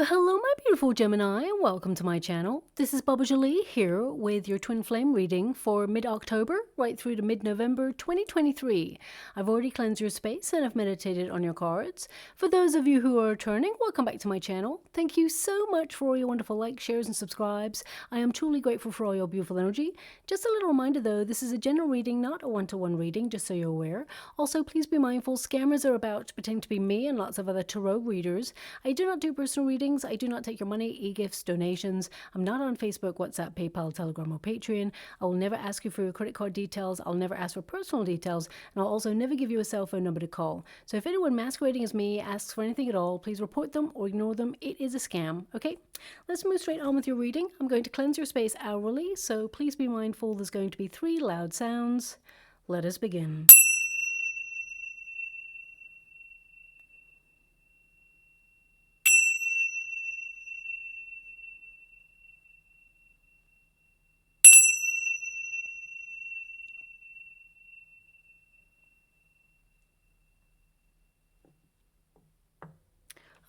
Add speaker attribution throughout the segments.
Speaker 1: Well, hello, my beautiful Gemini. Welcome to my channel. This is Baba Jolie here with your twin flame reading for mid-October right through to mid-November 2023. I've already cleansed your space and I've meditated on your cards. For those of you who are returning, welcome back to my channel. Thank you so much for all your wonderful likes, shares, and subscribes. I am truly grateful for all your beautiful energy. Just a little reminder though, this is a general reading, not a one-to-one reading, just so you're aware. Also, please be mindful, scammers are about to pretend to be me and lots of other tarot readers. I do not do personal readings. I do not take your money, e-gifts, donations. I'm not on Facebook, WhatsApp, PayPal, Telegram, or Patreon. I will never ask you for your credit card details. I'll never ask for personal details. And I'll also never give you a cell phone number to call. So if anyone masquerading as me asks for anything at all, please report them or ignore them. It is a scam, okay? Let's move straight on with your reading. I'm going to cleanse your space hourly, so please be mindful there's going to be 3 loud sounds. Let us begin.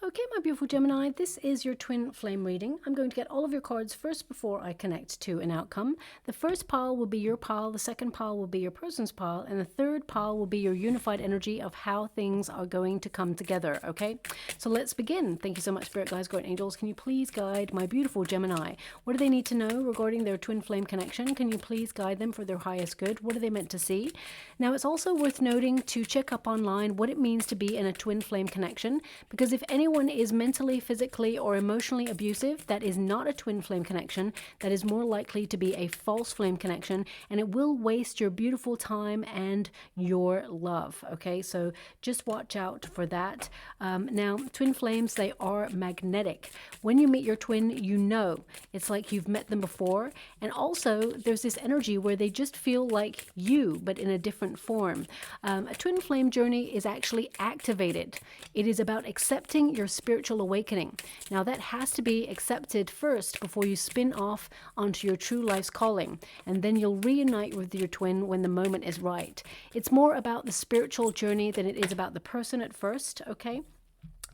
Speaker 1: Okay, my beautiful Gemini, this is your twin flame reading. I'm going to get all of your cards first before I connect to an outcome. The first pile will be your pile, the second pile will be your person's pile, and the third pile will be your unified energy of how things are going to come together, okay? So let's begin. Thank you so much, Spirit Guides, Guardian Angels. Can you please guide my beautiful Gemini? What do they need to know regarding their twin flame connection? Can you please guide them for their highest good? What are they meant to see? Now, it's also worth noting to check up online what it means to be in a twin flame connection, because if anyone is mentally, physically, or emotionally abusive, that is not a twin flame connection. That is more likely to be a false flame connection, and it will waste your beautiful time and your love. Okay, so just watch out for that. Now, twin flames, they are magnetic. When you meet your twin, you know it's like you've met them before, and also there's this energy where they just feel like you, but in a different form. A twin flame journey is actually activated. It is about accepting your spiritual awakening. Now, that has to be accepted first before you spin off onto your true life's calling, and then you'll reunite with your twin when the moment is right. It's more about the spiritual journey than it is about the person at first, okay?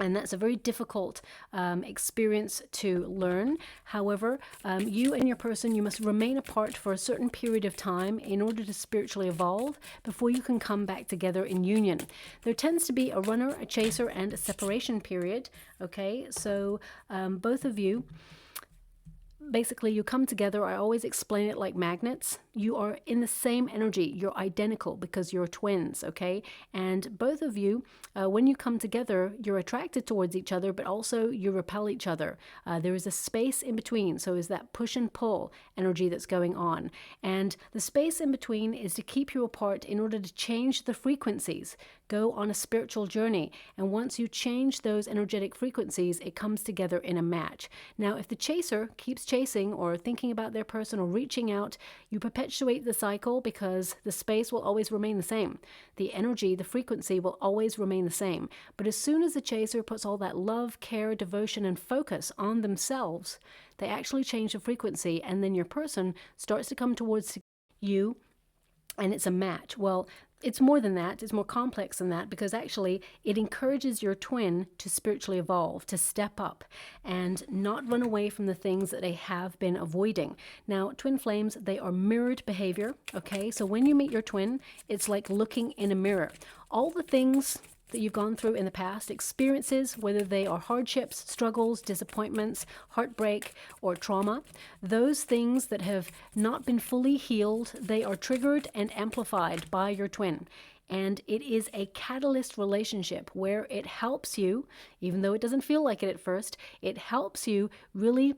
Speaker 1: And that's a very difficult experience to learn. However, you and your person, you must remain apart for a certain period of time in order to spiritually evolve before you can come back together in union. There tends to be a runner, a chaser, and a separation period. Okay, so both of you, basically, you come together. I always explain it like magnets. You are in the same energy. You're identical because you're twins, okay? And both of you, when you come together, you're attracted towards each other, but also you repel each other. There is a space in between, so is that push and pull energy that's going on. And the space in between is to keep you apart in order to change the frequencies, go on a spiritual journey. And once you change those energetic frequencies, it comes together in a match. Now, if the chaser keeps chasing or thinking about their person or reaching out, you perpetuate the cycle because the space will always remain the same. The energy, the frequency will always remain the same. But as soon as the chaser puts all that love, care, devotion, and focus on themselves, they actually change the frequency, and then your person starts to come towards you, and it's a match. Well, it's more than that. It's more complex than that, because actually it encourages your twin to spiritually evolve, to step up and not run away from the things that they have been avoiding. Now, twin flames, they are mirrored behavior, okay? So when you meet your twin, it's like looking in a mirror. All the things that you've gone through in the past, experiences, whether they are hardships, struggles, disappointments, heartbreak, or trauma, those things that have not been fully healed, they are triggered and amplified by your twin. And it is a catalyst relationship where it helps you, even though it doesn't feel like it at first, it helps you really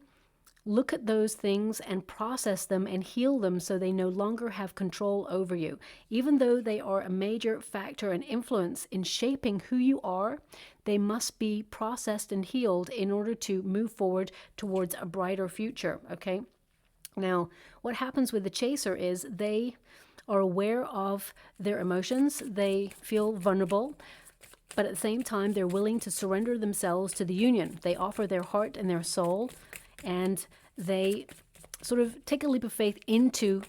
Speaker 1: look at those things and process them and heal them so they no longer have control over you. Even though they are a major factor and influence in shaping who you are, they must be processed and healed in order to move forward towards a brighter future, okay? Now, what happens with the chaser is they are aware of their emotions, they feel vulnerable, but at the same time, they're willing to surrender themselves to the union. They offer their heart and their soul, and they sort of take a leap of faith into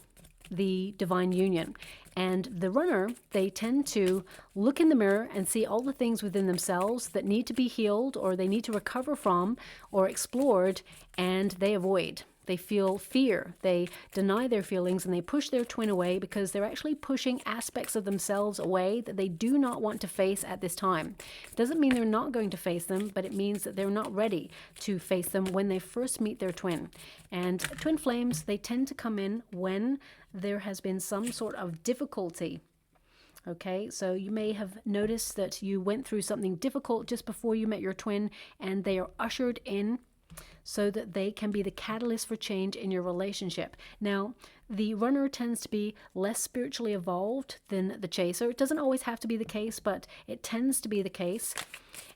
Speaker 1: the divine union. And the runner, they tend to look in the mirror and see all the things within themselves that need to be healed or they need to recover from or explored, and they avoid. They feel fear, they deny their feelings, and they push their twin away because they're actually pushing aspects of themselves away that they do not want to face at this time. Doesn't mean they're not going to face them, but it means that they're not ready to face them when they first meet their twin. And twin flames, they tend to come in when there has been some sort of difficulty. Okay, so you may have noticed that you went through something difficult just before you met your twin, and they are ushered in so that they can be the catalyst for change in your relationship. Now, the runner tends to be less spiritually evolved than the chaser. It doesn't always have to be the case, but it tends to be the case.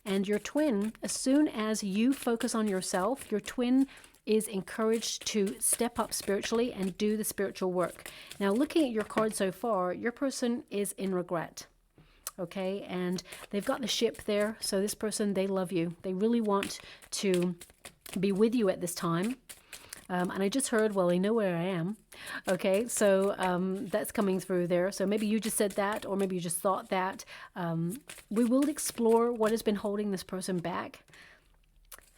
Speaker 1: And your twin, as soon as you focus on yourself, your twin is encouraged to step up spiritually and do the spiritual work. Now, looking at your card so far, your person is in regret. Okay, and they've got the ship there. So this person, they love you. They really want to be with you at this time. And I just heard, well, they know where I am. Okay, so that's coming through there. So maybe you just said that, or maybe you just thought that. We will explore what has been holding this person back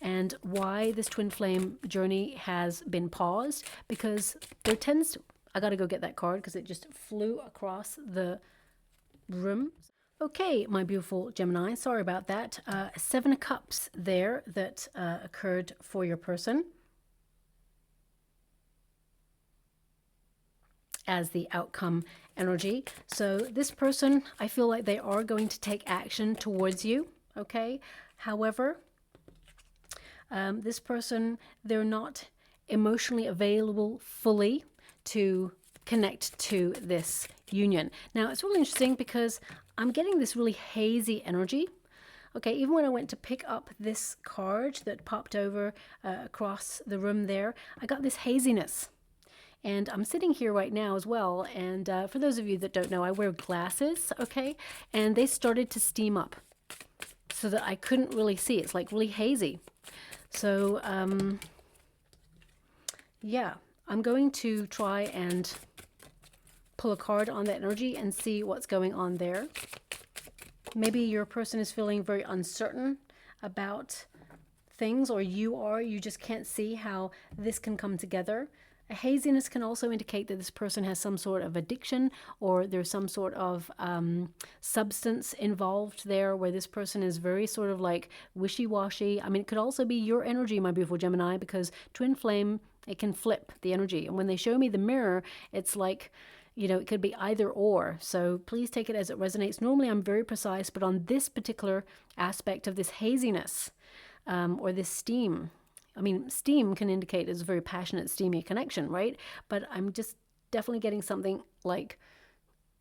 Speaker 1: and why this twin flame journey has been paused, because there tends to, I got to go get that card because it just flew across the room. Okay, my beautiful Gemini, sorry about that. 7 of Cups there that occurred for your person as the outcome energy. So this person, I feel like they are going to take action towards you, okay? However, this person, they're not emotionally available fully to connect to this union. Now, it's really interesting because I'm getting this really hazy energy. Okay, even when I went to pick up this card that popped over across the room there, I got this haziness. And I'm sitting here right now as well. And for those of you that don't know, I wear glasses, okay? And they started to steam up so that I couldn't really see. It's like really hazy. So, yeah, I'm going to try and pull a card on that energy and see what's going on there. Maybe your person is feeling very uncertain about things, or you just can't see how this can come together. A haziness can also indicate that this person has some sort of addiction, or there's some sort of substance involved there where this person is very sort of like wishy-washy. I mean, it could also be your energy, my beautiful Gemini, because twin flame, it can flip the energy. And when they show me the mirror, it's like, you know, it could be either or. So please take it as it resonates. Normally I'm very precise, but on this particular aspect of this haziness or this steam, I mean, steam can indicate it's a very passionate, steamy connection, right? But I'm just definitely getting something like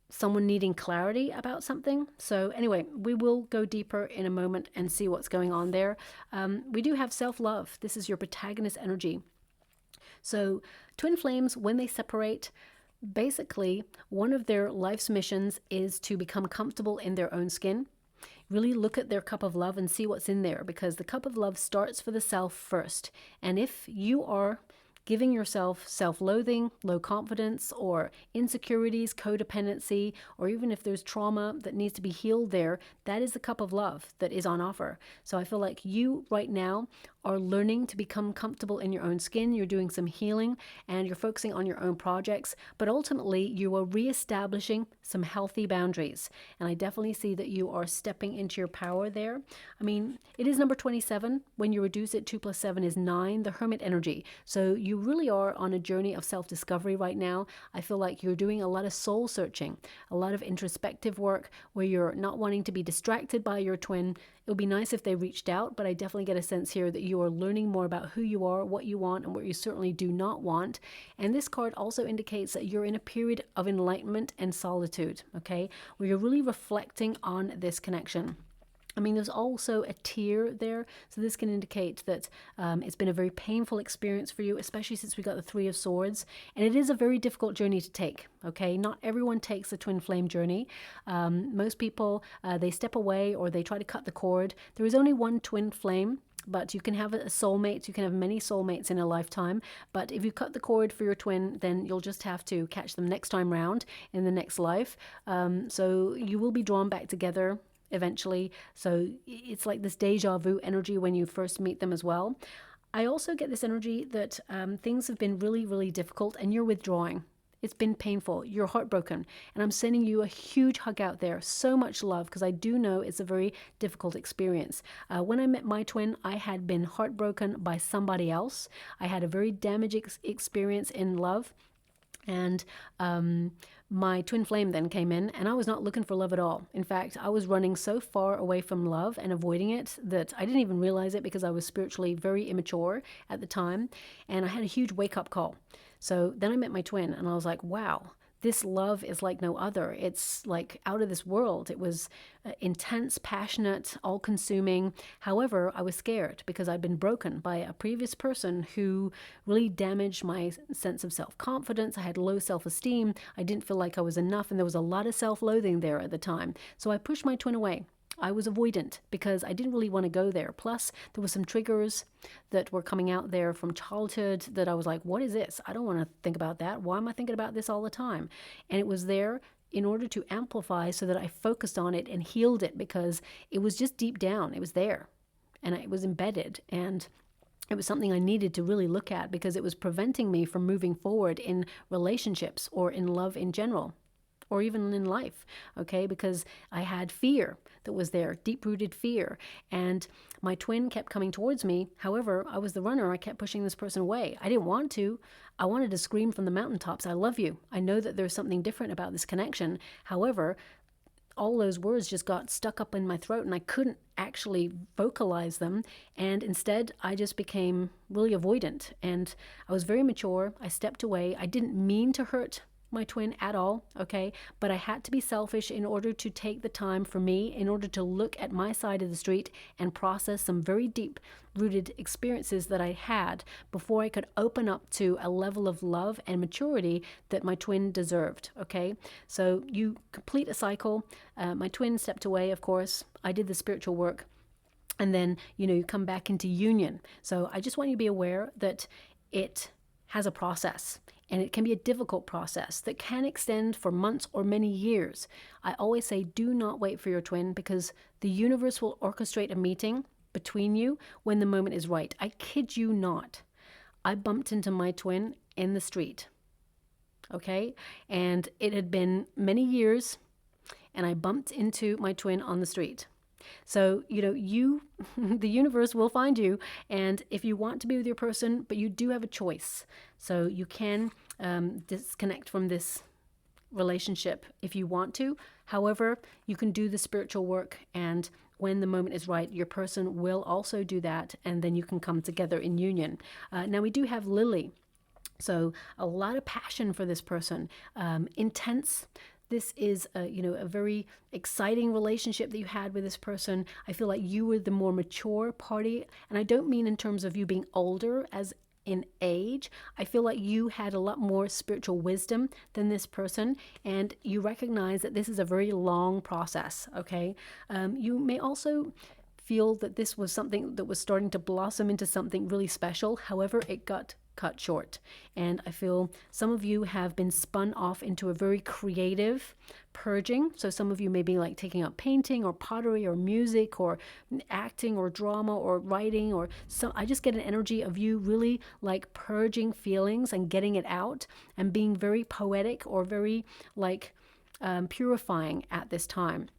Speaker 1: someone needing clarity about something. So anyway, we will go deeper in a moment and see what's going on there. We do have self-love. This is your protagonist energy. So twin flames, when they separate, basically one of their life's missions is to become comfortable in their own skin. Really look at their cup of love and see what's in there, because the cup of love starts for the self first. And if you are giving yourself self-loathing, low confidence, or insecurities, codependency, or even if there's trauma that needs to be healed there, that is the cup of love that is on offer. So I feel like you right now are learning to become comfortable in your own skin. You're doing some healing and you're focusing on your own projects, but ultimately you are reestablishing some healthy boundaries. And I definitely see that you are stepping into your power there. I mean, it is number 27. When you reduce it, 2 + 7 is 9, the hermit energy. So you really are on a journey of self-discovery right now. I feel like you're doing a lot of soul searching, a lot of introspective work where you're not wanting to be distracted by your twin. It would be nice if they reached out, but I definitely get a sense here that you are learning more about who you are, what you want, and what you certainly do not want. And this card also indicates that you're in a period of enlightenment and solitude, okay, where you're really reflecting on this connection. I mean, there's also a tear there, so this can indicate that it's been a very painful experience for you, especially since we got the 3 of Swords, and it is a very difficult journey to take, okay? Not everyone takes the twin flame journey. Most people, they step away or they try to cut the cord. There is only one twin flame but you can have a soulmate. You can have many soulmates in a lifetime. But if you cut the cord for your twin, then you'll just have to catch them next time round in the next life. So you will be drawn back together eventually. So it's like this deja vu energy when you first meet them as well. I also get this energy that things have been really, really difficult and you're withdrawing. It's been painful. You're heartbroken. And I'm sending you a huge hug out there. So much love, because I do know it's a very difficult experience. When I met my twin, I had been heartbroken by somebody else. I had a very damaging experience in love. And my twin flame then came in, and I was not looking for love at all. In fact, I was running so far away from love and avoiding it that I didn't even realize it, because I was spiritually very immature at the time. And I had a huge wake-up call. So then I met my twin, and I was like, wow, this love is like no other. It's like out of this world. It was intense, passionate, all-consuming. However, I was scared because I'd been broken by a previous person who really damaged my sense of self-confidence. I had low self-esteem. I didn't feel like I was enough, and there was a lot of self-loathing there at the time. So I pushed my twin away. I was avoidant because I didn't really want to go there. Plus, there were some triggers that were coming out there from childhood that I was like, what is this? I don't want to think about that. Why am I thinking about this all the time? And it was there in order to amplify so that I focused on it and healed it, because it was just deep down. It was there and it was embedded, and it was something I needed to really look at, because it was preventing me from moving forward in relationships or in love in general, or even in life, okay? Because I had fear that was there, deep-rooted fear. And my twin kept coming towards me. However, I was the runner. I kept pushing this person away. I didn't want to. I wanted to scream from the mountaintops, I love you. I know that there's something different about this connection. However, all those words just got stuck up in my throat, and I couldn't actually vocalize them. And instead, I just became really avoidant. And I was very mature. I stepped away. I didn't mean to hurt my twin at all, okay? But I had to be selfish in order to take the time for me, in order to look at my side of the street and process some very deep-rooted experiences that I had before I could open up to a level of love and maturity that my twin deserved, okay? So you complete a cycle. My twin stepped away, of course. I did the spiritual work. And then, you come back into union. So I just want you to be aware that it has a process. And it can be a difficult process that can extend for months or many years. I always say, do not wait for your twin, because the universe will orchestrate a meeting between you when the moment is right. I kid you not. I bumped into my twin in the street, okay? And it had been many years, and I bumped into my twin on the street. So, the universe will find you. And if you want to be with your person, but you do have a choice. So you can disconnect from this relationship if you want to. However, you can do the spiritual work, and when the moment is right, your person will also do that, and then you can come together in union. Now we do have Lily. So a lot of passion for this person, intense. This is a very exciting relationship that you had with this person. I feel like you were the more mature party. And I don't mean in terms of you being older as in age. I feel like you had a lot more spiritual wisdom than this person. And you recognize that this is a very long process, okay? You may also feel that this was something that was starting to blossom into something really special. However, it got cut short. And I feel some of you have been spun off into a very creative purging. So some of you may be like taking up painting or pottery or music or acting or drama or writing, or so. I just get an energy of you really like purging feelings and getting it out and being very poetic or very like purifying at this time.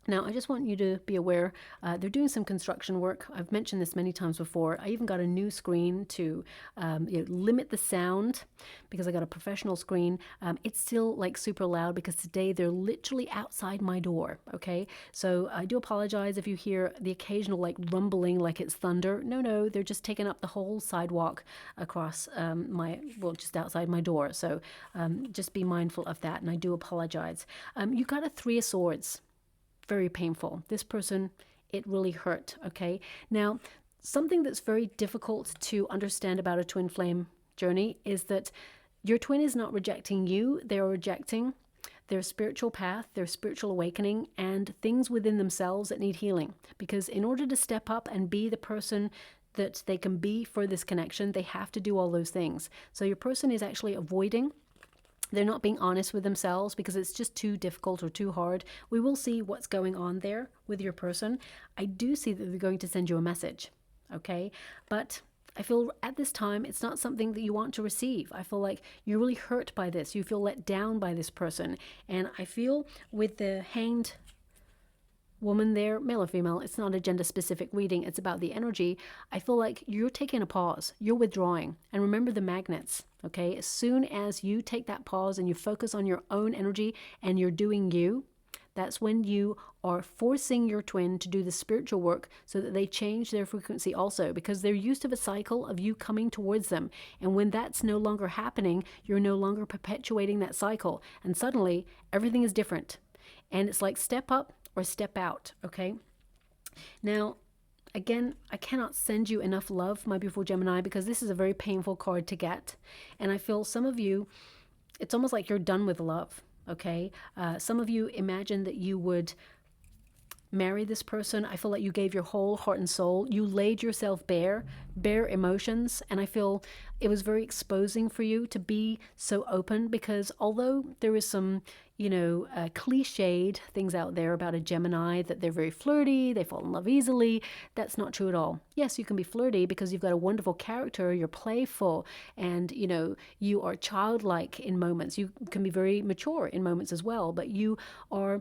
Speaker 1: Now, I just want you to be aware, they're doing some construction work. I've mentioned this many times before. I even got a new screen to limit the sound, because I got a professional screen. It's still like super loud because today they're literally outside my door, okay? So I do apologize if you hear the occasional like rumbling like it's thunder. No, they're just taking up the whole sidewalk across just outside my door. So just be mindful of that, and I do apologize. You got a Three of Swords. Very painful. This person, it really hurt, okay? Now, something that's very difficult to understand about a twin flame journey is that your twin is not rejecting you. They're rejecting their spiritual path, their spiritual awakening, and things within themselves that need healing. Because in order to step up and be the person that they can be for this connection, they have to do all those things. So your person is actually avoiding. They're not being honest with themselves because it's just too difficult or too hard. We will see what's going on there with your person. I do see that they're going to send you a message, okay? But I feel at this time, it's not something that you want to receive. I feel like you're really hurt by this. You feel let down by this person. And I feel with the Hanged Woman there, male or female, it's not a gender specific reading, it's about the energy. I feel like you're taking a pause, you're withdrawing. And remember the magnets, okay? As soon as you take that pause and you focus on your own energy and you're doing you, that's when you are forcing your twin to do the spiritual work so that they change their frequency also, because they're used to the cycle of you coming towards them. And when that's no longer happening, you're no longer perpetuating that cycle. And suddenly everything is different. And it's like step up or step out, okay? Now, again, I cannot send you enough love, my beautiful Gemini, because this is a very painful card to get. And I feel some of you, it's almost like you're done with love, okay? Some of you imagine that you would marry this person. I feel like you gave your whole heart and soul. You laid yourself bare emotions. And I feel it was very exposing for you to be so open, because although there is some, cliched things out there about a Gemini, that they're very flirty, they fall in love easily, that's not true at all. Yes, you can be flirty because you've got a wonderful character, you're playful, and, you are childlike in moments. You can be very mature in moments as well, but you are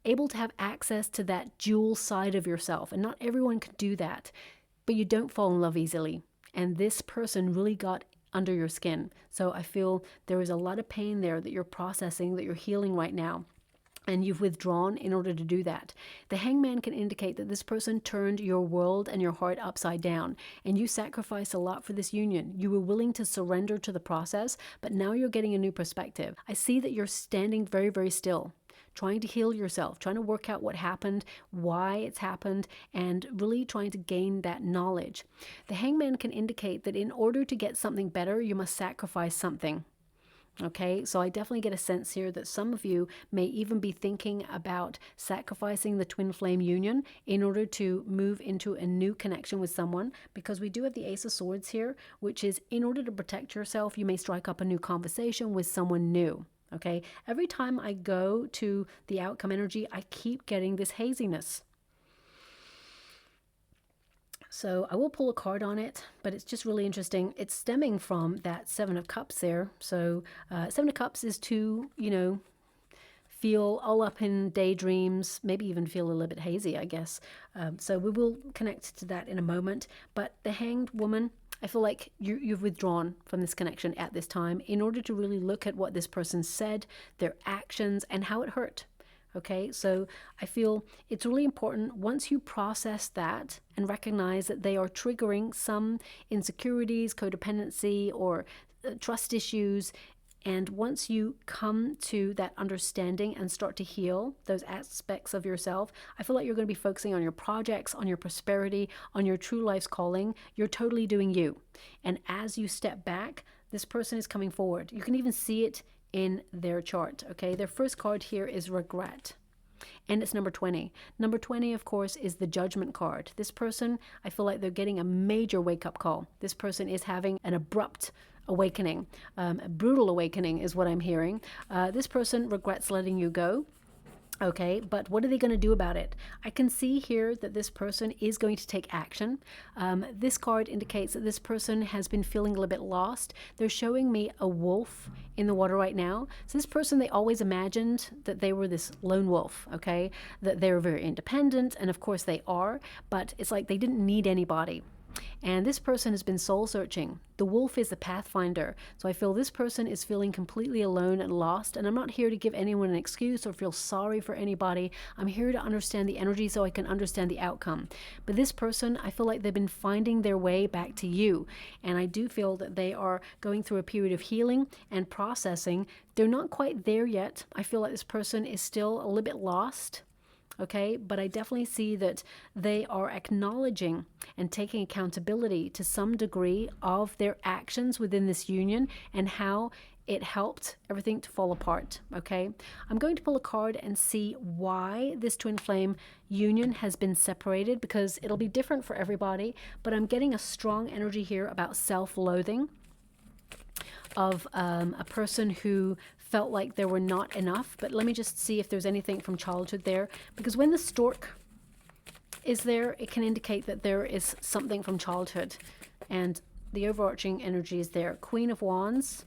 Speaker 1: able to have access to that dual side of yourself. And not everyone can do that, but you don't fall in love easily. And this person really got under your skin. So I feel there is a lot of pain there that you're processing, that you're healing right now. And you've withdrawn in order to do that. The Hangman can indicate that this person turned your world and your heart upside down, and you sacrificed a lot for this union. You were willing to surrender to the process, but now you're getting a new perspective. I see that you're standing very, very still, trying to heal yourself, trying to work out what happened, why it's happened, and really trying to gain that knowledge. The Hangman can indicate that in order to get something better, you must sacrifice something. Okay, so I definitely get a sense here that some of you may even be thinking about sacrificing the twin flame union in order to move into a new connection with someone, because we do have the Ace of Swords here, which is in order to protect yourself, you may strike up a new conversation with someone new. Okay, every time I go to the outcome energy, I keep getting this haziness. So I will pull a card on it, but it's just really interesting. It's stemming from that Seven of Cups there. So Seven of Cups is to, feel all up in daydreams, maybe even feel a little bit hazy, I guess. So we will connect to that in a moment. But the Hanged Woman, I feel like you've withdrawn from this connection at this time in order to really look at what this person said, their actions, and how it hurt. Okay, so I feel it's really important once you process that and recognize that they are triggering some insecurities, codependency, or trust issues. And once you come to that understanding and start to heal those aspects of yourself, I feel like you're going to be focusing on your projects, on your prosperity, on your true life's calling. You're totally doing you. And as you step back, this person is coming forward. You can even see it in their chart, okay? Their first card here is regret. And it's number 20. Number 20, of course, is the Judgment card. This person, I feel like they're getting a major wake-up call. This person is having an abrupt awakening. A brutal awakening is what I'm hearing. This person regrets letting you go. Okay, but what are they going to do about it? I can see here that this person is going to take action. This card indicates that this person has been feeling a little bit lost. They're showing me a wolf in the water right now. So this person, they always imagined that they were this lone wolf, okay? That they were very independent, and of course they are, but it's like they didn't need anybody. And this person has been soul searching. The wolf is the pathfinder. So I feel this person is feeling completely alone and lost. And I'm not here to give anyone an excuse or feel sorry for anybody. I'm here to understand the energy so I can understand the outcome. But this person, I feel like they've been finding their way back to you. And I do feel that they are going through a period of healing and processing. They're not quite there yet. I feel like this person is still a little bit lost. Okay, but I definitely see that they are acknowledging and taking accountability to some degree of their actions within this union and how it helped everything to fall apart, okay? I'm going to pull a card and see why this twin flame union has been separated, because it'll be different for everybody, but I'm getting a strong energy here about self-loathing of a person who felt like they were not enough. But let me just see if there's anything from childhood there, because when the stork is there, it can indicate that there is something from childhood, and the overarching energy is there. Queen of Wands.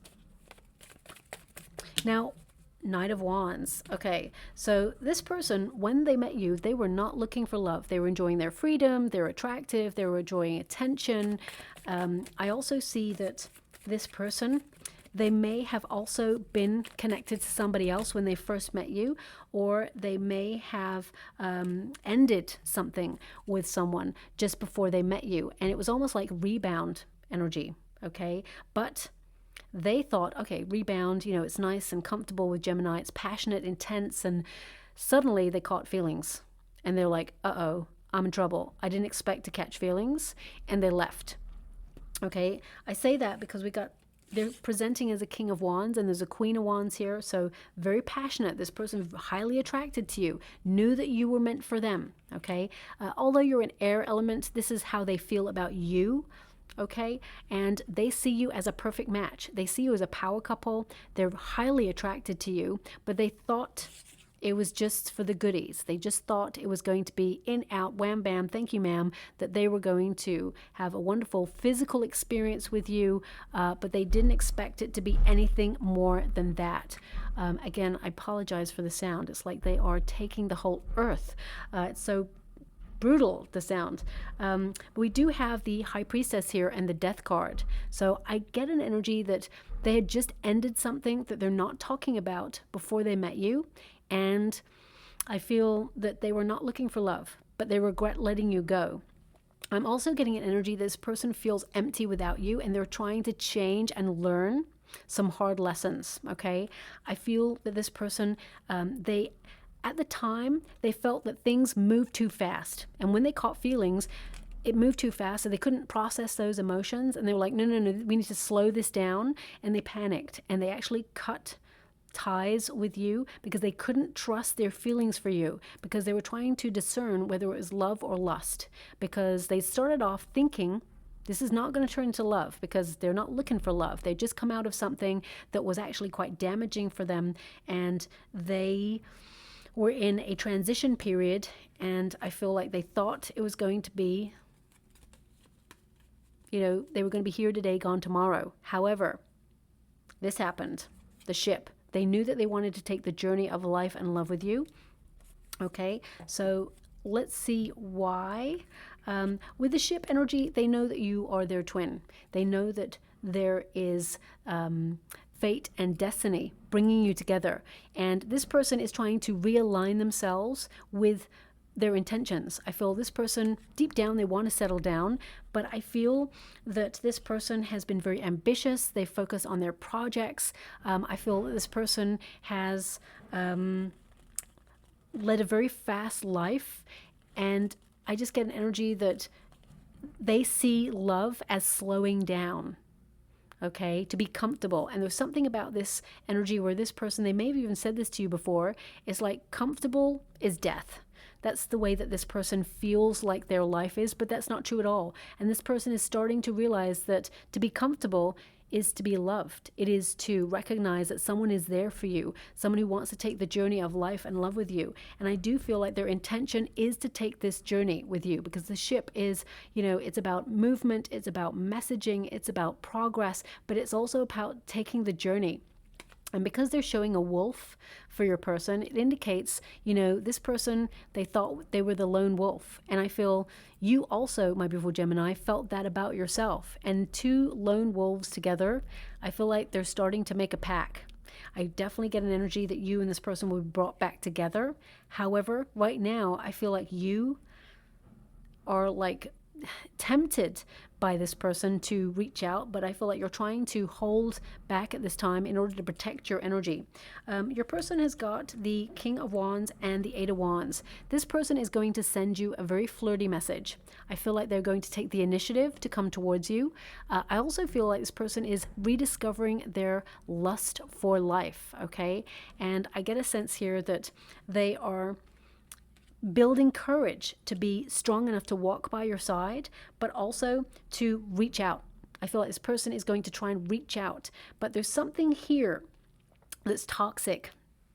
Speaker 1: Now, Knight of Wands. Okay, so this person, when they met you, they were not looking for love. They were enjoying their freedom. They were attractive. They were enjoying attention. I also see that this person, they may have also been connected to somebody else when they first met you, or they may have ended something with someone just before they met you. And it was almost like rebound energy, okay? But they thought, okay, rebound, you know, it's nice and comfortable with Gemini. It's passionate, intense, and suddenly they caught feelings. And they're like, uh-oh, I'm in trouble. I didn't expect to catch feelings. And they left. Okay, I say that because they're presenting as a King of Wands, and there's a Queen of Wands here. So very passionate. This person highly attracted to you, knew that you were meant for them. Okay, although you're an air element, this is how they feel about you. Okay, and they see you as a perfect match. They see you as a power couple. They're highly attracted to you, but they thought it was just for the goodies. They just thought it was going to be in, out, wham, bam, thank you, ma'am, that they were going to have a wonderful physical experience with you, but they didn't expect it to be anything more than that. Again, I apologize for the sound. It's like they are taking the whole earth. It's so brutal, the sound. But we do have the High Priestess here and the Death card. So I get an energy that they had just ended something that they're not talking about before they met you. And I feel that they were not looking for love, but they regret letting you go. I'm also getting an energy that this person feels empty without you, and they're trying to change and learn some hard lessons, okay? I feel that this person, at the time, they felt that things moved too fast. And when they caught feelings, it moved too fast, so they couldn't process those emotions. And they were like, no, we need to slow this down. And they panicked, and they actually cut ties with you because they couldn't trust their feelings for you, because they were trying to discern whether it was love or lust, because they started off thinking this is not going to turn into love, because they're not looking for love. They just come out of something that was actually quite damaging for them, and they were in a transition period, and I feel like they thought it was going to be, you know, they were going to be here today, gone tomorrow. However, this happened. The ship. They knew that they wanted to take the journey of life and love with you. Okay, so let's see why. With the ship energy, they know that you are their twin. They know that there is fate and destiny bringing you together. And this person is trying to realign themselves with their intentions. I feel this person, deep down, they want to settle down, but I feel that this person has been very ambitious. They focus on their projects. I feel that this person has led a very fast life, and I just get an energy that they see love as slowing down. Okay, to be comfortable. And there's something about this energy where this person, they may have even said this to you before, is like comfortable is death. That's the way that this person feels like their life is, but that's not true at all. And this person is starting to realize that to be comfortable is to be loved. It is to recognize that someone is there for you, someone who wants to take the journey of life and love with you. And I do feel like their intention is to take this journey with you, because the ship is, you know, it's about movement, it's about messaging, it's about progress, but it's also about taking the journey. And because they're showing a wolf for your person, it indicates, you know, this person, they thought they were the lone wolf. And I feel you also, my beautiful Gemini, felt that about yourself. And two lone wolves together, I feel like they're starting to make a pack. I definitely get an energy that you and this person will be brought back together. However, right now, I feel like you are like tempted by this person to reach out, but I feel like you're trying to hold back at this time in order to protect your energy. Your person has got the King of Wands and the Eight of Wands. This person is going to send you a very flirty message. I feel like they're going to take the initiative to come towards you. I also feel like this person is rediscovering their lust for life, okay? And I get a sense here that they are building courage to be strong enough to walk by your side, but also to reach out. I feel like this person is going to try and reach out, but there's something here that's toxic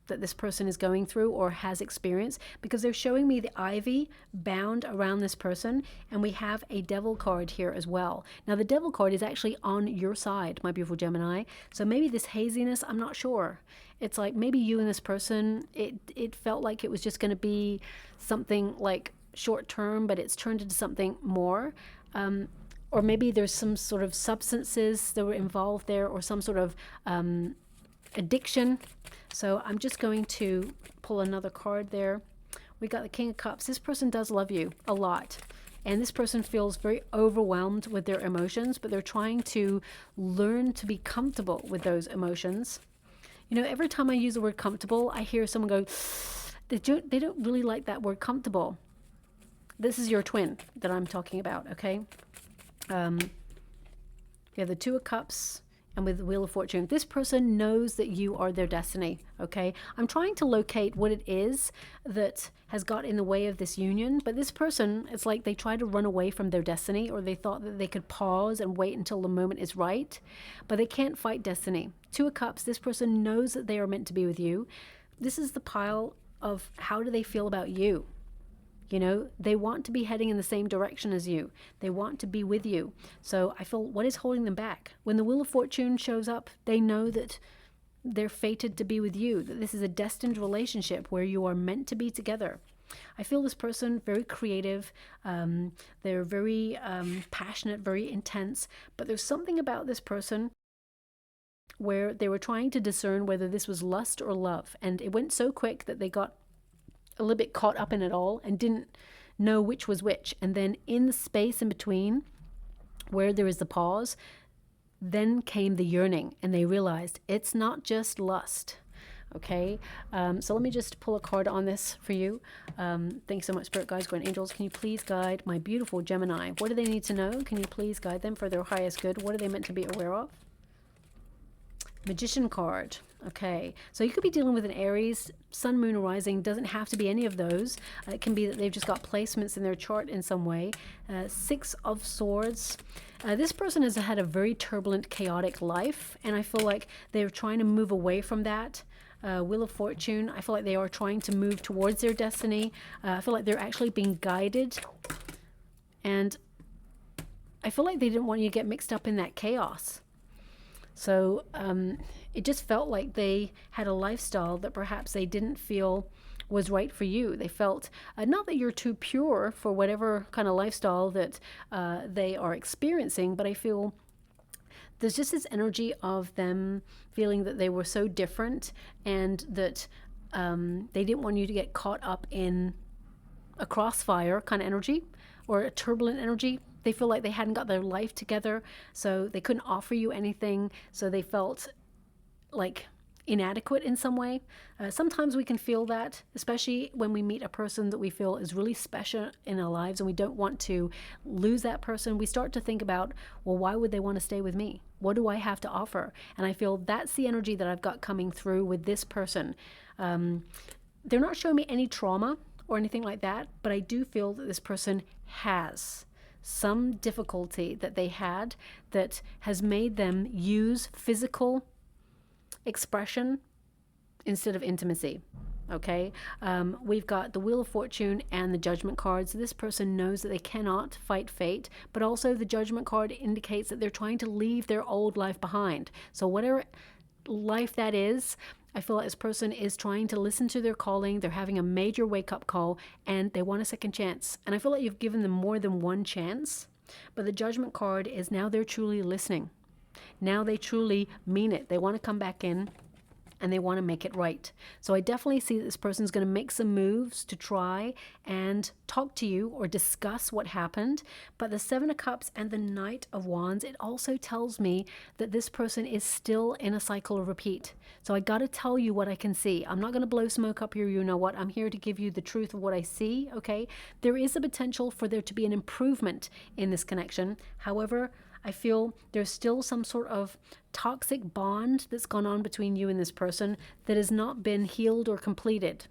Speaker 1: that this person is going through or has experienced, because they're showing me the ivy bound around this person, and we have a devil card here as well. Now the devil card is actually on your side, my beautiful Gemini, so maybe this haziness, I'm not sure. It's like maybe you and this person, it felt like it was just going to be something like short term, but it's turned into something more. Or maybe there's some sort of substances that were involved there, or some sort of addiction. So I'm just going to pull another card there. We got the King of Cups. This person does love you a lot. And this person feels very overwhelmed with their emotions, but they're trying to learn to be comfortable with those emotions. You know, every time I use the word comfortable, I hear someone go, they don't really like that word comfortable. This is your twin that I'm talking about, okay? You have the Two of Cups, and with the Wheel of Fortune, this person knows that you are their destiny, okay? I'm trying to locate what it is that has got in the way of this union, but this person, it's like they try to run away from their destiny, or they thought that they could pause and wait until the moment is right, but they can't fight destiny. Two of Cups, this person knows that they are meant to be with you. This is the pile of how do they feel about you? You know, they want to be heading in the same direction as you. They want to be with you. So I feel, what is holding them back? When the Wheel of Fortune shows up, they know that they're fated to be with you, that this is a destined relationship where you are meant to be together. I feel this person very creative. They're very passionate, very intense. But there's something about this person where they were trying to discern whether this was lust or love. And it went so quick that they got a little bit caught up in it all and didn't know which was which. And then in the space in between where there is the pause, then came the yearning, and they realized it's not just lust. Okay, so let me just pull a card on this for you. Thanks so much, Spirit Guides, Guardian Angels. Can you please guide my beautiful Gemini? What do they need to know? Can you please guide them for their highest good? What are they meant to be aware of? Magician card. Okay, so you could be dealing with an Aries, Sun, Moon, or Rising. Doesn't have to be any of those. It can be that they've just got placements in their chart in some way. Six of Swords. This person has had a very turbulent, chaotic life, and I feel like they're trying to move away from that. Wheel of Fortune. I feel like they are trying to move towards their destiny. I feel like they're actually being guided, and I feel like they didn't want you to get mixed up in that chaos. So it just felt like they had a lifestyle that perhaps they didn't feel was right for you. They felt, not that you're too pure for whatever kind of lifestyle that they are experiencing, but I feel there's just this energy of them feeling that they were so different, and that they didn't want you to get caught up in a crossfire kind of energy or a turbulent energy. They feel like they hadn't got their life together, so they couldn't offer you anything, so they felt like inadequate in some way. Sometimes we can feel that, especially when we meet a person that we feel is really special in our lives, and we don't want to lose that person. We start to think about, well, why would they want to stay with me? What do I have to offer? And I feel that's the energy that I've got coming through with this person. They're not showing me any trauma or anything like that, but I do feel that this person has some difficulty that they had that has made them use physical expression instead of intimacy. Okay, we've got the Wheel of Fortune and the Judgment cards. This person knows that they cannot fight fate, but also the Judgment card indicates that they're trying to leave their old life behind. So whatever life that is, I feel like this person is trying to listen to their calling. They're having a major wake-up call, and they want a second chance. And I feel like you've given them more than one chance, but the Judgment card is now they're truly listening. Now they truly mean it. They want to come back in and they want to make it right. So I definitely see that this person's going to make some moves to try and talk to you or discuss what happened. But the Seven of Cups and the Knight of Wands, it also tells me that this person is still in a cycle of repeat. So I got to tell you what I can see. I'm not going to blow smoke up here. You know what? I'm here to give you the truth of what I see. Okay. There is a potential for there to be an improvement in this connection. However, I feel there's still some sort of toxic bond that's gone on between you and this person that has not been healed or completed.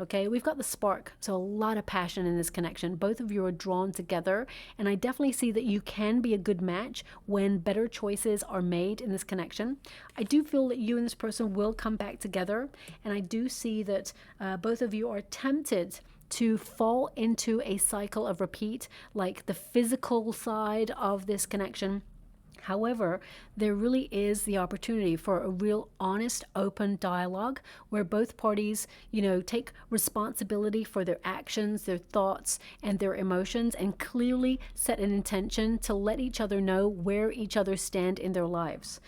Speaker 1: Okay, we've got the spark, so a lot of passion in this connection. Both of you are drawn together, and I definitely see that you can be a good match when better choices are made in this connection. I do feel that you and this person will come back together, and I do see that both of you are tempted to fall into a cycle of repeat, like the physical side of this connection. However, there really is the opportunity for a real honest, open dialogue where both parties, take responsibility for their actions, their thoughts, and their emotions, and clearly set an intention to let each other know where each other stand in their lives.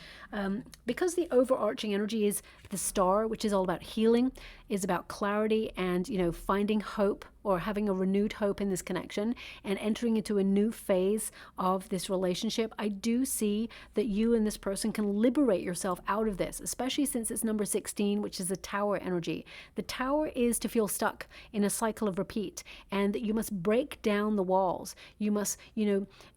Speaker 1: Because the overarching energy is the star, which is all about healing, is about clarity and, finding hope or having a renewed hope in this connection and entering into a new phase of this relationship. I do see that you and this person can liberate yourself out of this, especially since it's number 16, which is the Tower energy. The Tower is to feel stuck in a cycle of repeat, and that you must break down the walls. You must,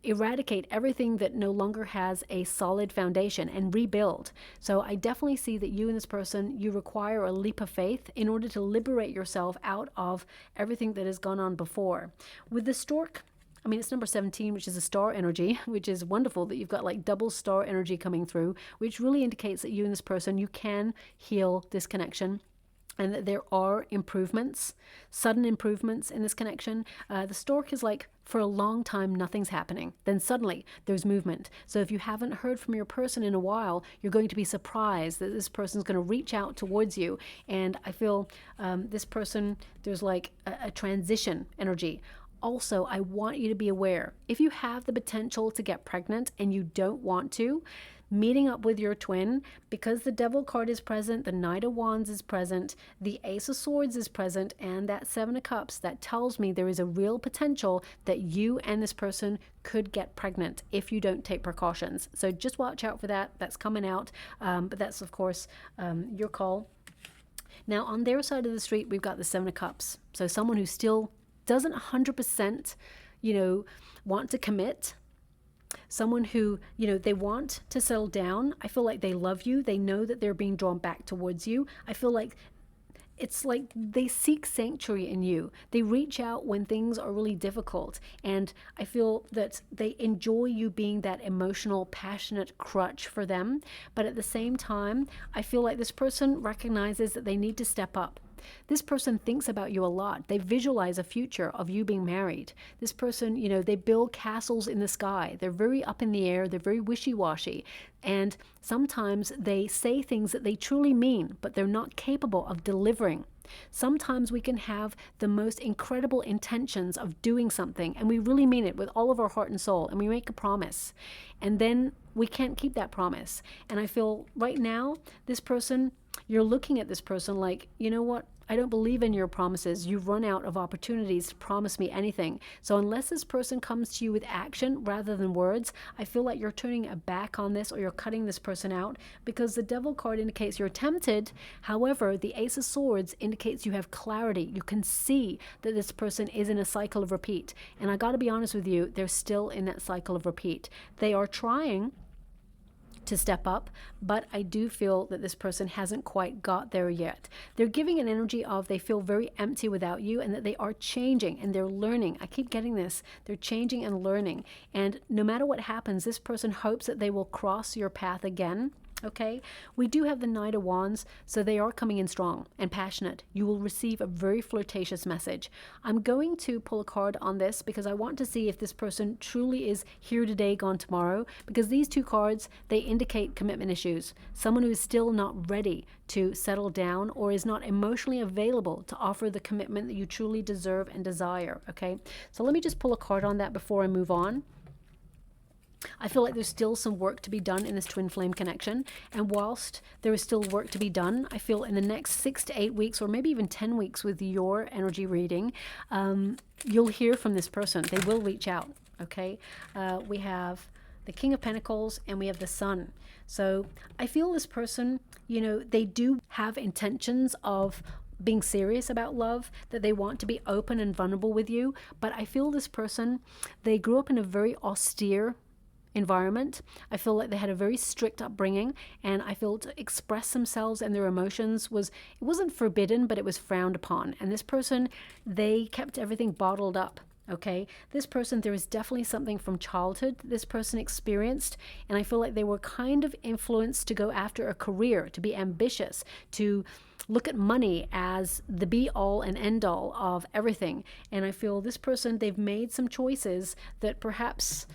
Speaker 1: eradicate everything that no longer has a solid foundation and rebuild. So I definitely see that you and this person, you require a leap of faith in order to liberate yourself out of everything that has gone on before. With the Stork, it's number 17, which is a star energy, which is wonderful that you've got like double star energy coming through, which really indicates that you and this person, you can heal this connection, and that there are improvements, sudden improvements in this connection. The Stork is like, for a long time, nothing's happening. Then suddenly there's movement. So if you haven't heard from your person in a while, you're going to be surprised that this person's going to reach out towards you. And I feel this person, there's like a transition energy. Also, I want you to be aware, if you have the potential to get pregnant and you don't want to, meeting up with your twin, because the Devil card is present, the Knight of Wands is present, the Ace of Swords is present, and that Seven of Cups, that tells me there is a real potential that you and this person could get pregnant if you don't take precautions. So just watch out for that. That's coming out. But that's, of course, your call. Now, on their side of the street, we've got the Seven of Cups. So someone who still doesn't 100%, want to commit. Someone who, they want to settle down. I feel like they love you. They know that they're being drawn back towards you. I feel like it's like they seek sanctuary in you. They reach out when things are really difficult. And I feel that they enjoy you being that emotional, passionate crutch for them. But at the same time, I feel like this person recognizes that they need to step up. This person thinks about you a lot. They visualize a future of you being married. This person, they build castles in the sky. They're very up in the air. They're very wishy-washy. And sometimes they say things that they truly mean, but they're not capable of delivering. Sometimes we can have the most incredible intentions of doing something, and we really mean it with all of our heart and soul, and we make a promise. And then we can't keep that promise. And I feel right now, this person, you're looking at this person like, you know what? I don't believe in your promises. You've run out of opportunities to promise me anything. So unless this person comes to you with action rather than words, I feel like you're turning a back on this, or you're cutting this person out, because the Devil card indicates you're tempted. However, the Ace of Swords indicates you have clarity. You can see that this person is in a cycle of repeat. And I got to be honest with you, they're still in that cycle of repeat. They are trying to step up, but I do feel that this person hasn't quite got there yet. They're giving an energy of they feel very empty without you, and that they are changing and they're learning. I keep getting this. They're changing and learning. And no matter what happens, this person hopes that they will cross your path again. Okay, we do have the Knight of Wands, so they are coming in strong and passionate. You will receive a very flirtatious message. I'm going to pull a card on this because I want to see if this person truly is here today, gone tomorrow, because these two cards, they indicate commitment issues. Someone who is still not ready to settle down or is not emotionally available to offer the commitment that you truly deserve and desire. Okay, so let me just pull a card on that before I move on. I feel like there's still some work to be done in this twin flame connection. And whilst there is still work to be done, I feel in the next 6 to 8 weeks, or maybe even 10 weeks with your energy reading, you'll hear from this person. They will reach out, okay? We have the King of Pentacles and we have the Sun. So I feel this person, you know, they do have intentions of being serious about love, that they want to be open and vulnerable with you. But I feel this person, they grew up in a very austere environment. I feel like they had a very strict upbringing, and I feel to express themselves and their emotions it wasn't forbidden, but it was frowned upon. And this person, they kept everything bottled up. Okay, this person, there is definitely something from childhood this person experienced, and I feel like they were kind of influenced to go after a career, to be ambitious, to look at money as the be all and end all of everything. And I feel this person, they've made some choices that perhaps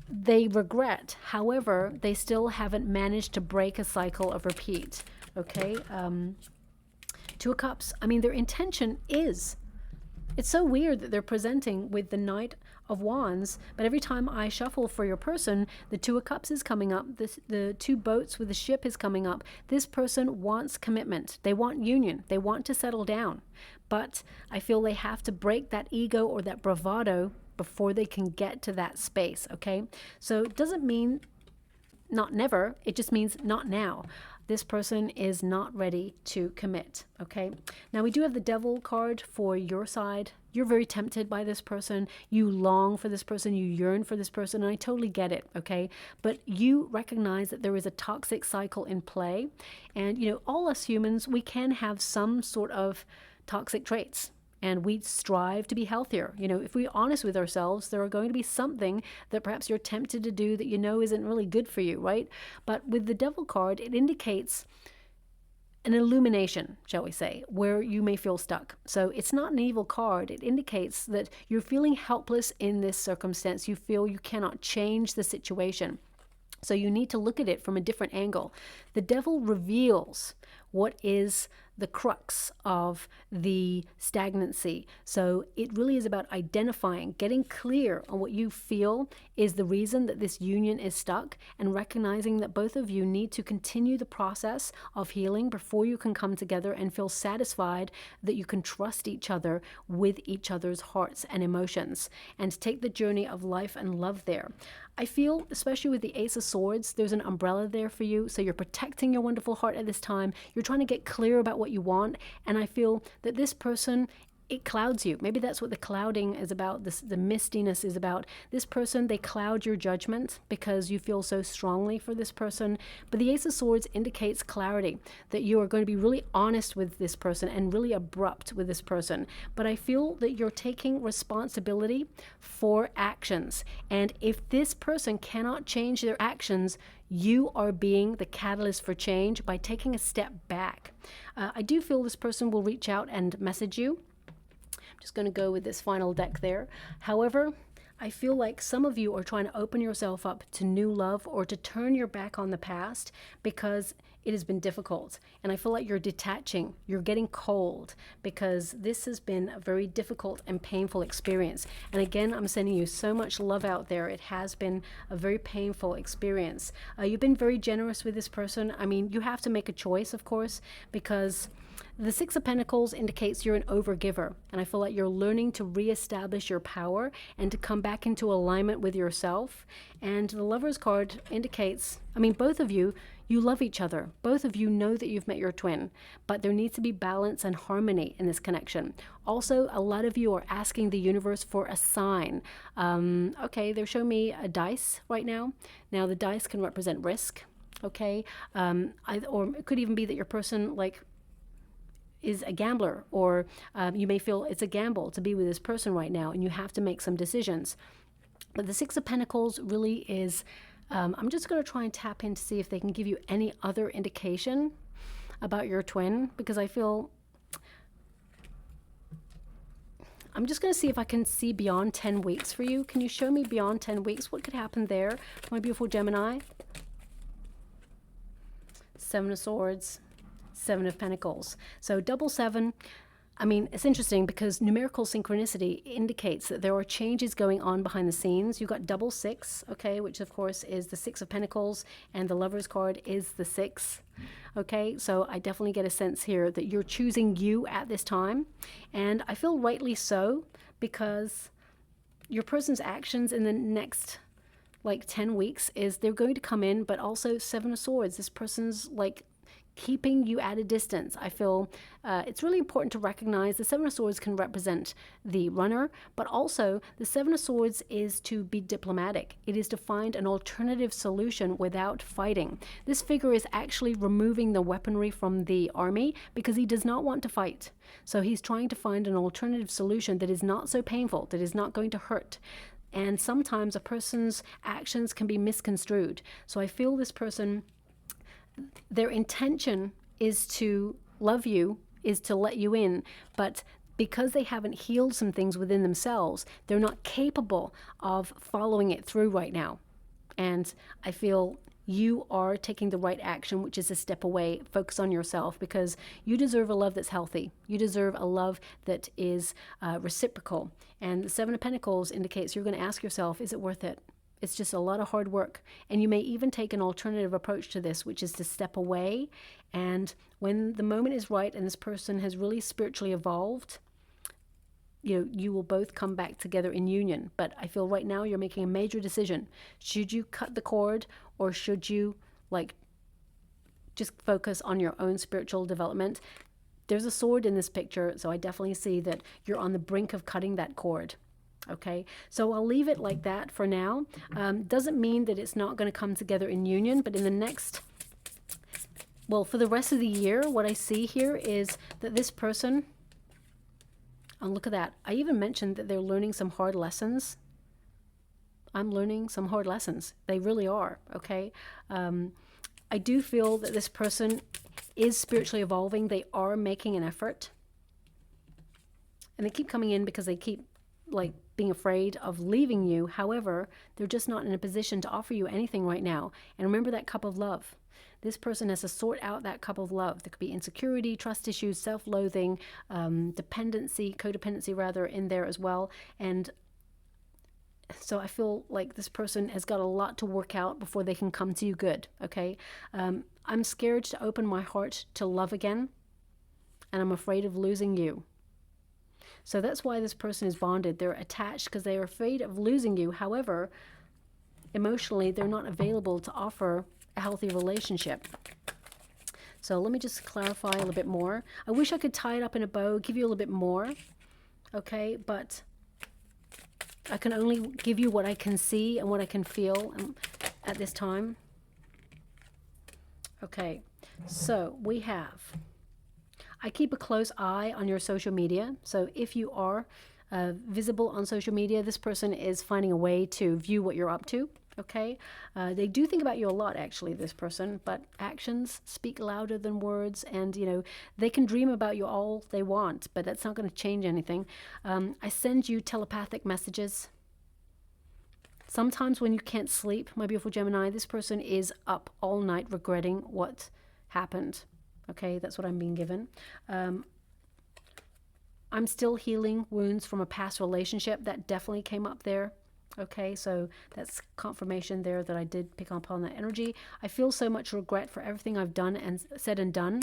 Speaker 1: they regret. However, they still haven't managed to break a cycle of repeat. Okay, Two of Cups. I mean, their intention is, it's so weird that they're presenting with the Knight of Wands, but every time I shuffle for your person, the Two of Cups is coming up, the two boats with the ship is coming up. This person wants commitment. They want union. They want to settle down. But I feel they have to break that ego or that bravado before they can get to that space, okay? So it doesn't mean not never, it just means not now. This person is not ready to commit, okay? Now we do have the Devil card for your side. You're very tempted by this person. You long for this person. You yearn for this person, and I totally get it, okay? But you recognize that there is a toxic cycle in play. And, you know, all us humans, we can have some sort of toxic traits, and we strive to be healthier. You know, if we're honest with ourselves, there are going to be something that perhaps you're tempted to do that you know isn't really good for you, right? But with the Devil card, it indicates an illumination, shall we say, where you may feel stuck. So it's not an evil card. It indicates that you're feeling helpless in this circumstance. You feel you cannot change the situation. So you need to look at it from a different angle. The Devil reveals what is the crux of the stagnancy. So it really is about identifying, getting clear on what you feel is the reason that this union is stuck, and recognizing that both of you need to continue the process of healing before you can come together and feel satisfied that you can trust each other with each other's hearts and emotions, and take the journey of life and love there. I feel, especially with the Ace of Swords, there's an umbrella there for you. So you're protecting your wonderful heart at this time. You're trying to get clear about what you want. And I feel that this person, it clouds you. Maybe that's what the clouding is about, the mistiness is about. This person, they cloud your judgment because you feel so strongly for this person. But the Ace of Swords indicates clarity, that you are going to be really honest with this person and really abrupt with this person. But I feel that you're taking responsibility for actions. And if this person cannot change their actions, you are being the catalyst for change by taking a step back. I do feel this person will reach out and message you. Just going to go with this final deck there. However, I feel like some of you are trying to open yourself up to new love or to turn your back on the past because it has been difficult. And I feel like you're detaching, you're getting cold because this has been a very difficult and painful experience. And again, I'm sending you so much love out there. It has been a very painful experience. You've been very generous with this person. I mean, you have to make a choice, of course, because the Six of Pentacles indicates you're an overgiver, and I feel like you're learning to reestablish your power and to come back into alignment with yourself. And the Lover's card indicates, I mean, both of you, you love each other. Both of you know that you've met your twin, but there needs to be balance and harmony in this connection. Also, a lot of you are asking the universe for a sign. Okay, they're showing me a dice right now. Now, the dice can represent risk, okay? Or it could even be that your person, like, is a gambler, or you may feel it's a gamble to be with this person right now and you have to make some decisions. But the Six of Pentacles really is, I'm just going to try and tap in to see if they can give you any other indication about your twin, because I feel, I'm just going to see if I can see beyond 10 weeks for you. Can you show me beyond 10 weeks? What could happen there, my beautiful Gemini? Seven of Swords, Seven of Pentacles. So double seven, I mean, it's interesting because numerical synchronicity indicates that there are changes going on behind the scenes. You've got double six, okay, which of course is the Six of Pentacles, and the Lover's card is the six. Okay, so I definitely get a sense here that you're choosing you at this time, and I feel rightly so, because your person's actions in the next like 10 weeks is they're going to come in, but also Seven of Swords. This person's like keeping you at a distance. I feel it's really important to recognize the Seven of Swords can represent the runner, but also the Seven of Swords is to be diplomatic. It is to find an alternative solution without fighting. This figure is actually removing the weaponry from the army because he does not want to fight. So he's trying to find an alternative solution that is not so painful, that is not going to hurt. And sometimes a person's actions can be misconstrued. So I feel this person, their intention is to love you, is to let you in, but because they haven't healed some things within themselves, they're not capable of following it through right now. And I feel you are taking the right action, which is to step away, focus on yourself, because you deserve a love that's healthy. You deserve a love that is reciprocal. And the Seven of Pentacles indicates you're going to ask yourself, is it worth it? It's just a lot of hard work. And you may even take an alternative approach to this, which is to step away. And when the moment is right and this person has really spiritually evolved, you will both come back together in union. But I feel right now you're making a major decision. Should you cut the cord, or should you like just focus on your own spiritual development? There's a sword in this picture, so I definitely see that you're on the brink of cutting that cord. Okay, so I'll leave it like that for now. Doesn't mean that it's not going to come together in union, but in the next, well, for the rest of the year, what I see here is that this person, and look at that, I even mentioned that they're learning some hard lessons. I'm learning some hard lessons. They really are, okay? I do feel that this person is spiritually evolving. They are making an effort. And they keep coming in because they keep like being afraid of leaving you. However, they're just not in a position to offer you anything right now. And remember that cup of love. This person has to sort out that cup of love. There could be insecurity, trust issues, self-loathing, dependency, codependency rather, in there as well. And so I feel like this person has got a lot to work out before they can come to you good, okay? I'm scared to open my heart to love again, and I'm afraid of losing you. So that's why this person is bonded. They're attached because they are afraid of losing you. However, emotionally, they're not available to offer a healthy relationship. So let me just clarify a little bit more. I wish I could tie it up in a bow, give you a little bit more, okay? But I can only give you what I can see and what I can feel at this time. Okay, so we have, I keep a close eye on your social media. So if you are visible on social media, this person is finding a way to view what you're up to. Okay, they do think about you a lot, actually, this person, but actions speak louder than words, and they can dream about you all they want, but that's not going to change anything. I send you telepathic messages. Sometimes when you can't sleep, my beautiful Gemini, this person is up all night regretting what happened. Okay, that's what I'm being given. I'm still healing wounds from a past relationship. That definitely came up there. Okay, so that's confirmation there that I did pick up on that energy. I feel so much regret for everything I've done and said and done.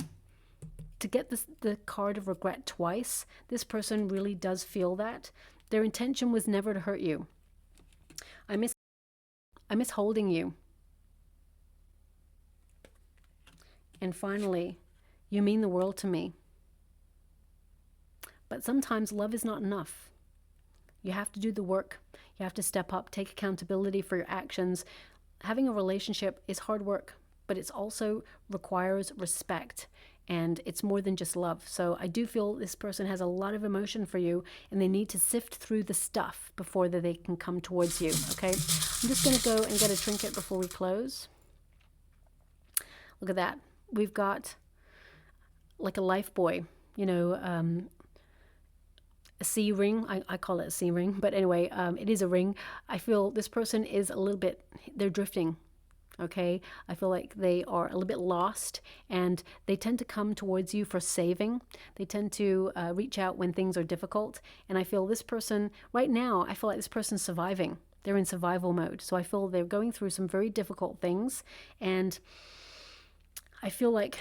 Speaker 1: To get the card of regret twice, this person really does feel that. Their intention was never to hurt you. I miss holding you. And finally, you mean the world to me. But sometimes love is not enough. You have to do the work. You have to step up, take accountability for your actions. Having a relationship is hard work, but it also requires respect. And it's more than just love. So I do feel this person has a lot of emotion for you, and they need to sift through the stuff before they can come towards you, okay? I'm just going to go and get a trinket before we close. Look at that. We've got like a life buoy, a sea ring. I call it a sea ring, but anyway, it is a ring. I feel this person is a little bit, they're drifting. Okay, I feel like they are a little bit lost, and they tend to come towards you for saving. They tend to reach out when things are difficult. And I feel this person right now, I feel like this person's surviving. They're in survival mode. So I feel they're going through some very difficult things. And I feel like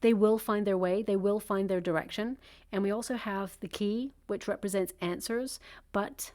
Speaker 1: they will find their way, they will find their direction. And we also have the key, which represents answers, but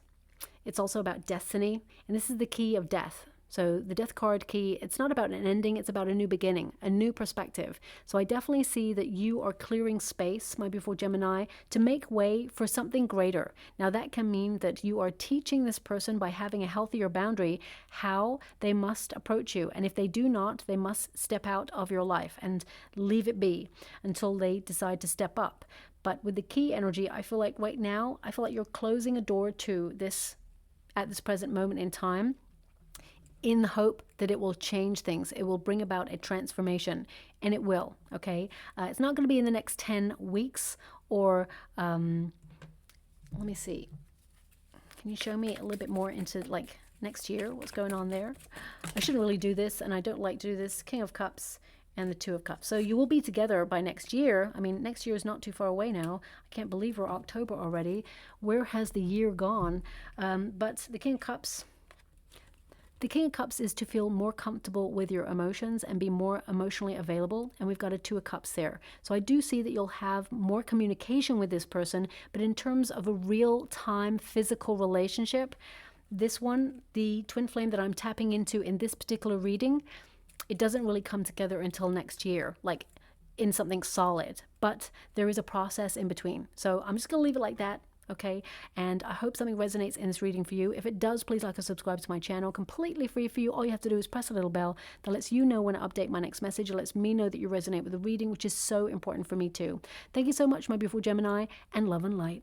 Speaker 1: it's also about destiny, and this is the key of death. So the death card key, it's not about an ending, it's about a new beginning, a new perspective. So I definitely see that you are clearing space, my beautiful Gemini, to make way for something greater. Now that can mean that you are teaching this person by having a healthier boundary how they must approach you. And if they do not, they must step out of your life and leave it be until they decide to step up. But with the key energy, I feel like right now, I feel like you're closing a door to this at this present moment in time, in the hope that it will change things. It will bring about a transformation, and it will, okay? It's not going to be in the next 10 weeks or, let me see. Can you show me a little bit more into like next year, what's going on there? I shouldn't really do this, and I don't like to do this. King of Cups and the Two of Cups. So you will be together by next year. I mean, next year is not too far away now. I can't believe we're October already. Where has the year gone? But the King of Cups, is to feel more comfortable with your emotions and be more emotionally available. And we've got a Two of Cups there. So I do see that you'll have more communication with this person, but in terms of a real-time physical relationship, this one, the twin flame that I'm tapping into in this particular reading, it doesn't really come together until next year, like in something solid, but there is a process in between. So I'm just going to leave it like that, okay? And I hope something resonates in this reading for you. If it does, please like and subscribe to my channel, completely free for you. All you have to do is press a little bell that lets you know when I update my next message. It lets me know that you resonate with the reading, which is so important for me too. Thank you so much, my beautiful Gemini, and love and light.